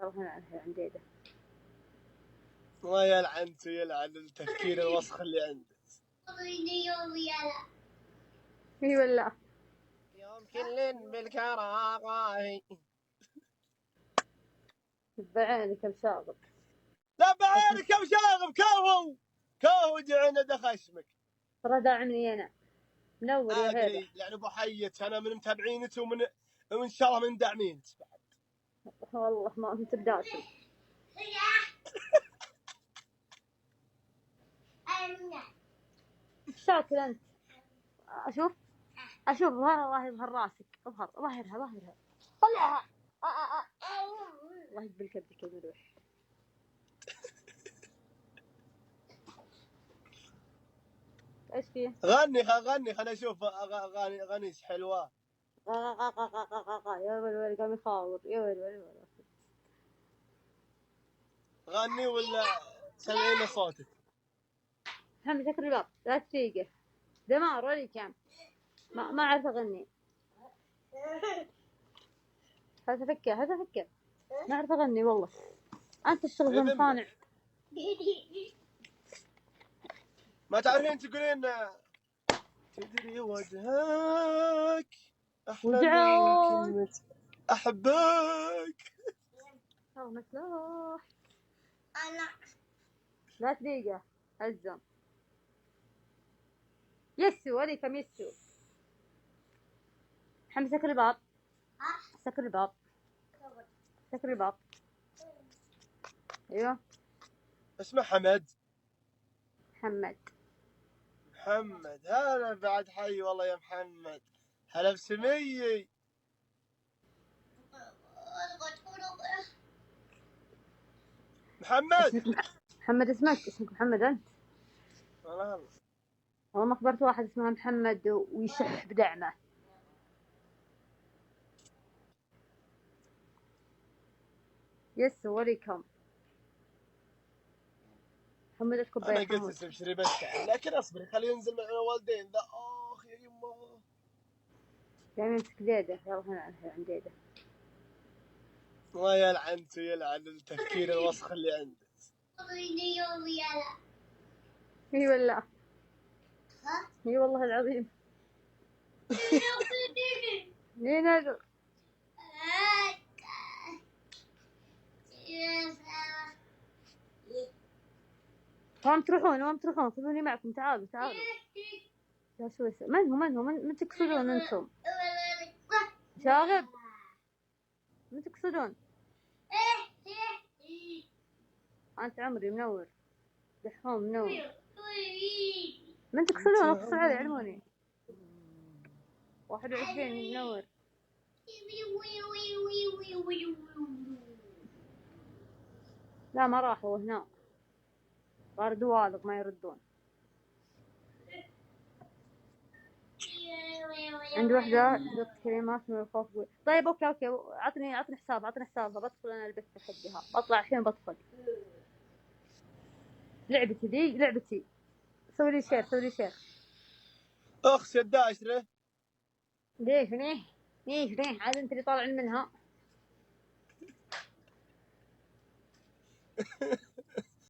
هنا عندي ده. الله يلعنته يلعن التفكير الوسخ اللي عنده. اي ولا يوم كل بالكراغاهي بعينك مشاغب. لا بعينك يا مشاغب كهو جعنا دخشمك. ترى داعمني انا منور يا هيدا. ادري يعني ابو حيت انا من متابعينك وان شاء الله من داعمينك بعد. والله ما انت بداشم. شاكل انت. اشوف الله يظهر راسك. ظهرها طلعها. الله يقبل كبدك يا ملوح. ايش فيه؟ غني خلنا اشوف اغاني حلوه. يا ولد قام يخاور يا ولد. غني ولا سمعينا صوتك. محمد شكل الباب لا تفيقه دمار ولا كان ما اعرف اغني. هذا فكر ما اعرف اغني والله. انت الشغل مصانع. ما تعرفين تقولين تدري وجهك احلى من كلمة احبك. مسلوح انا لا دقيقة هزم يسو وليكم يسو. محمد سكر الباب. سكر الباب ايوه. اسمه حمد. محمد هلا بعد حي والله يا محمد. هلا بسمية. محمد اسمك محمد انت. والله ما خبرت واحد اسمه محمد ويشح بدعمه. يسو وليكم. محمد انا قلت اسم شريبتك لكن اصبري خليه ينزل مع الوالدين ذا. اخ يا يمه دائما يمسك ديده. يلا هنا عندي ديده. الله يلعنته يلعن التفكير الوسخ اللي عنده. اي ولا اي والله العظيم. ليه نادر وين تروحون خذوني معكم. تعالوا يا سويسة. من تقصدون انتم؟ شاغب من تقصدون؟ انت عمري منور دحوم منور. من تقصدون؟ اتصل علي علموني. 21 منور. لا ما راحوا هنا صار دوالق ما يردون. عندي وحدة قلت كلمات من الخوف. طيب اوكي عطني حسابها بدخل انا البث حقها. بطلع الحين بدخل. لعبتي دي لعبتي. سوي لي شير. اخ الداشره. ليش عاد انت اللي طالع منها.